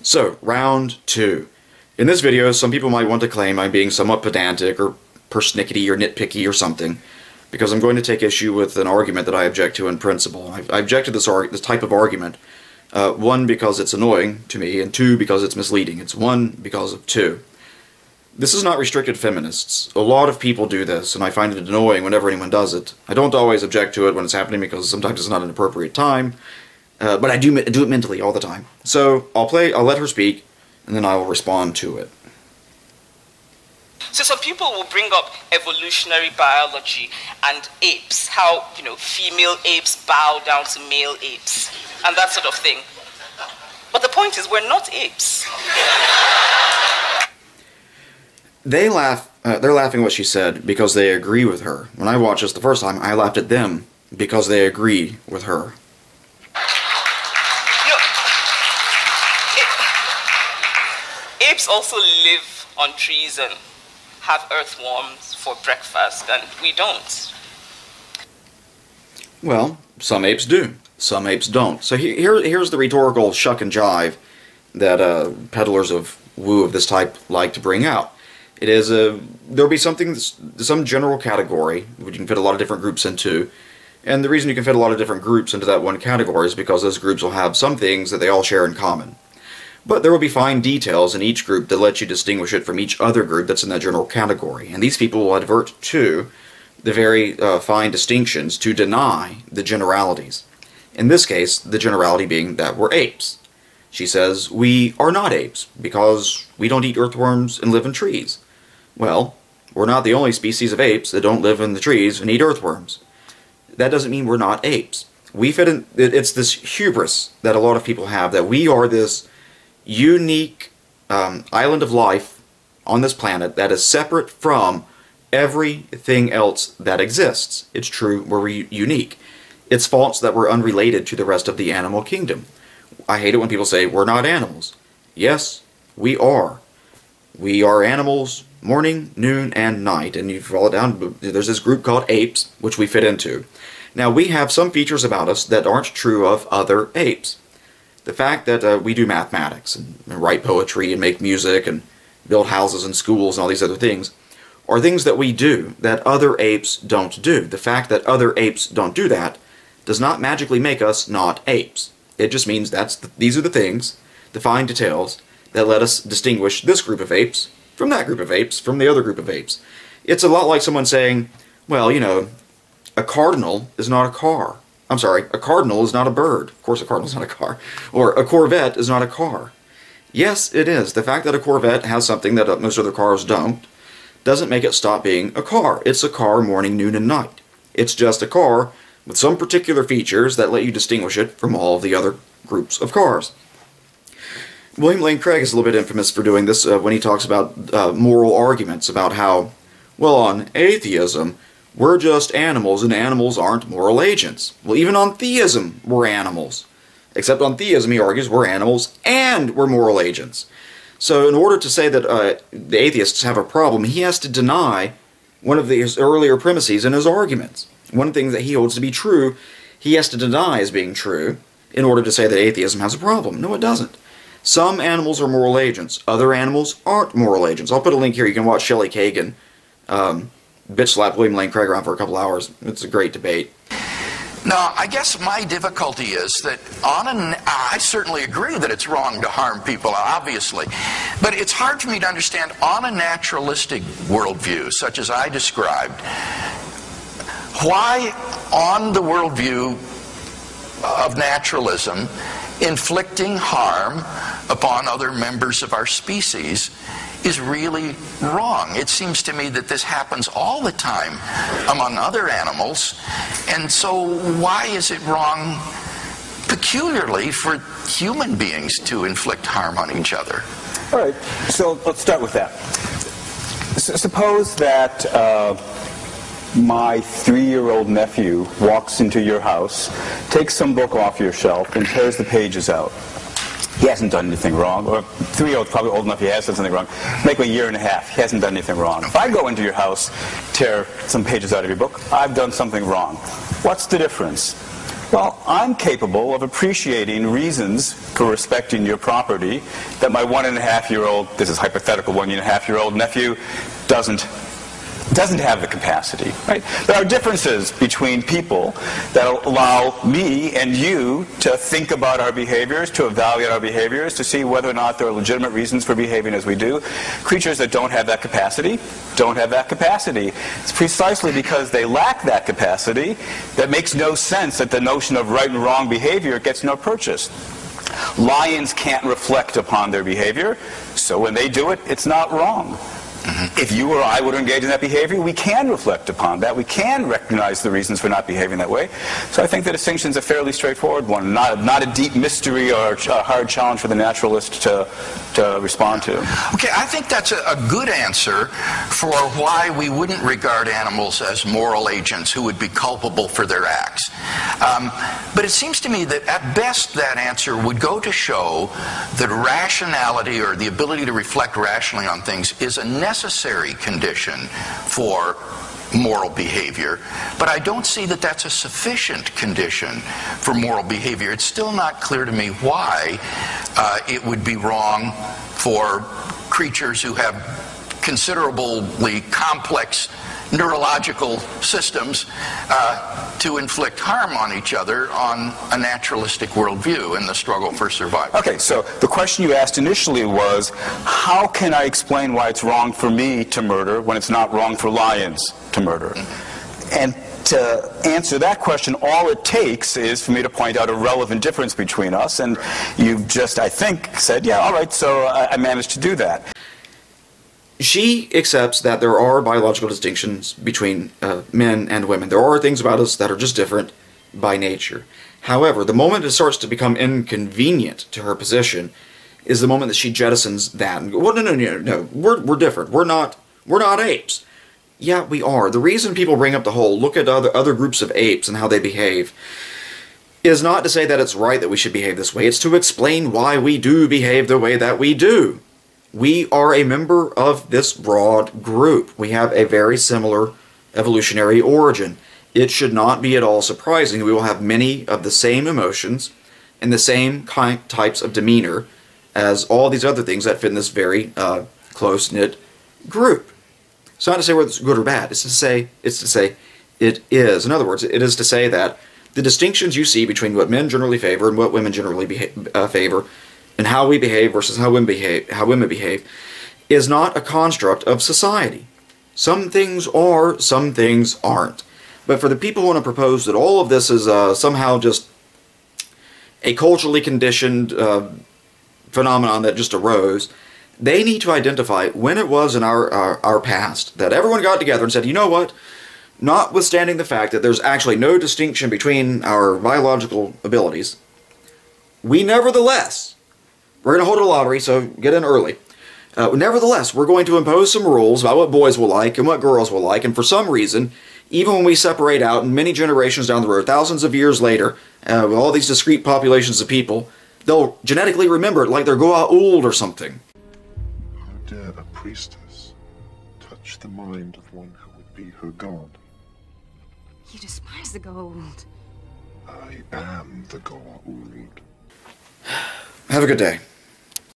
So, round 2. In this video, some people might want to claim I'm being somewhat pedantic or persnickety or nitpicky or something, because I'm going to take issue with an argument that I object to in principle. I object to this type of argument, 1, because it's annoying to me, and 2, because it's misleading. It's 1 because of 2. This is not restricted to feminists. A lot of people do this, and I find it annoying whenever anyone does it. I don't always object to it when it's happening because sometimes it's not an appropriate time, but I do it mentally all the time. So I'll let her speak, and then I will respond to it. So some people will bring up evolutionary biology and apes, how, female apes bow down to male apes, and that sort of thing. But the point is, we're not apes. They're laughing at what she said because they agree with her. When I watched this the first time, I laughed at them because they agree with her. Apes also live on trees and have earthworms for breakfast, and we don't. Well, some apes do. Some apes don't. So here's the rhetorical shuck and jive that peddlers of woo of this type like to bring out. It is there'll be some general category which you can fit a lot of different groups into, and the reason you can fit a lot of different groups into that one category is because those groups will have some things that they all share in common. But there will be fine details in each group that let you distinguish it from each other group that's in that general category, and these people will advert to the very fine distinctions to deny the generalities. In this case, the generality being that we're apes. She says, we are not apes because we don't eat earthworms and live in trees. Well, we're not the only species of apes that don't live in the trees and eat earthworms. That doesn't mean we're not apes. We fit in. It's this hubris that a lot of people have, that we are this unique island of life on this planet that is separate from everything else that exists. It's true, we're unique. It's false that we're unrelated to the rest of the animal kingdom. I hate it when people say we're not animals. Yes, we are. We are animals morning, noon, and night. And you follow it down, there's this group called apes, which we fit into. Now, we have some features about us that aren't true of other apes. The fact that we do mathematics and write poetry and make music and build houses and schools and all these other things are things that we do that other apes don't do. The fact that other apes don't do that does not magically make us not apes. It just means these are the things, the fine details, that let us distinguish this group of apes from that group of apes from the other group of apes. It's a lot like someone saying, well, a cardinal is not a car. I'm sorry, a cardinal is not a bird. Of course a cardinal's not a car. Or a Corvette is not a car. Yes, it is. The fact that a Corvette has something that most other cars don't doesn't make it stop being a car. It's a car morning, noon, and night. It's just a car with some particular features that let you distinguish it from all of the other groups of cars. William Lane Craig is a little bit infamous for doing this when he talks about moral arguments about how, well, on atheism, we're just animals, and animals aren't moral agents. Well, even on theism, we're animals. Except on theism, he argues, we're animals and we're moral agents. So in order to say that the atheists have a problem, he has to deny one of his earlier premises in his arguments. One of the things that he holds to be true, he has to deny as being true in order to say that atheism has a problem. No, it doesn't. Some animals are moral agents. Other animals aren't moral agents. I'll put a link here. You can watch Shelley Kagan bitch slap William Lane Craig around for a couple hours. It's a great debate. Now, I guess my difficulty is that I certainly agree that it's wrong to harm people, obviously. But it's hard for me to understand on a naturalistic worldview, such as I described, why on the worldview of naturalism, inflicting harm upon other members of our species is really wrong. It seems to me that this happens all the time among other animals, and so why is it wrong peculiarly for human beings to inflict harm on each other? All right, so let's start with that. Suppose that my 3-year-old nephew walks into your house, takes some book off your shelf, and tears the pages out. He hasn't done anything wrong, or 3-year-old's probably old enough he has done something wrong. Make him a year and a half, he hasn't done anything wrong. If I go into your house, tear some pages out of your book, I've done something wrong. What's the difference? Well, I'm capable of appreciating reasons for respecting your property that my 1.5-year-old, this is hypothetical 1.5-year-old nephew, doesn't have the capacity, right? There are differences between people that allow me and you to think about our behaviors, to evaluate our behaviors, to see whether or not there are legitimate reasons for behaving as we do. Creatures that don't have that capacity don't have that capacity. It's precisely because they lack that capacity that makes no sense that the notion of right and wrong behavior gets no purchase. Lions can't reflect upon their behavior, so when they do it, it's not wrong. If you or I would engage in that behavior, we can reflect upon that. We can recognize the reasons for not behaving that way. So I think the distinction is a fairly straightforward one, not a deep mystery or a hard challenge for the naturalist to respond to. Okay, I think that's a good answer for why we wouldn't regard animals as moral agents who would be culpable for their acts. But it seems to me that at best that answer would go to show that rationality, or the ability to reflect rationally on things, is a necessary condition for moral behavior, but I don't see that that's a sufficient condition for moral behavior. It's still not clear to me why it would be wrong for creatures who have considerably complex neurological systems to inflict harm on each other on a naturalistic worldview in the struggle for survival. Okay, so the question you asked initially was, how can I explain why it's wrong for me to murder when it's not wrong for lions to murder? And to answer that question, all it takes is for me to point out a relevant difference between us, and you've just, I think, said, yeah, all right, so I managed to do that. She accepts that there are biological distinctions between men and women. There are things about us that are just different by nature. However, the moment it starts to become inconvenient to her position is the moment that she jettisons that. Well, no, we're different. We're not apes. Yeah, we are. The reason people bring up the whole look at other groups of apes and how they behave is not to say that it's right that we should behave this way. It's to explain why we do behave the way that we do. We are a member of this broad group. We have a very similar evolutionary origin. It should not be at all surprising we will have many of the same emotions and the same types of demeanor as all these other things that fit in this very close-knit group. It's not to say whether it's good or bad. It's to say it is. In other words, it is to say that the distinctions you see between what men generally favor and what women generally favor, and how we behave versus how women behave, is not a construct of society. Some things are, some things aren't. But for the people who want to propose that all of this is somehow just a culturally conditioned phenomenon that just arose, they need to identify when it was in our past that everyone got together and said, you know what, notwithstanding the fact that there's actually no distinction between our biological abilities, we nevertheless, we're going to hold a lottery, so get in early. Nevertheless, we're going to impose some rules about what boys will like and what girls will like, and for some reason, even when we separate out and many generations down the road, thousands of years later, with all these discrete populations of people, they'll genetically remember it like they're Goa'uld or something. How dare a priestess touch the mind of one who would be her god? You despise the Goa'uld. I am the Goa'uld. Have a good day.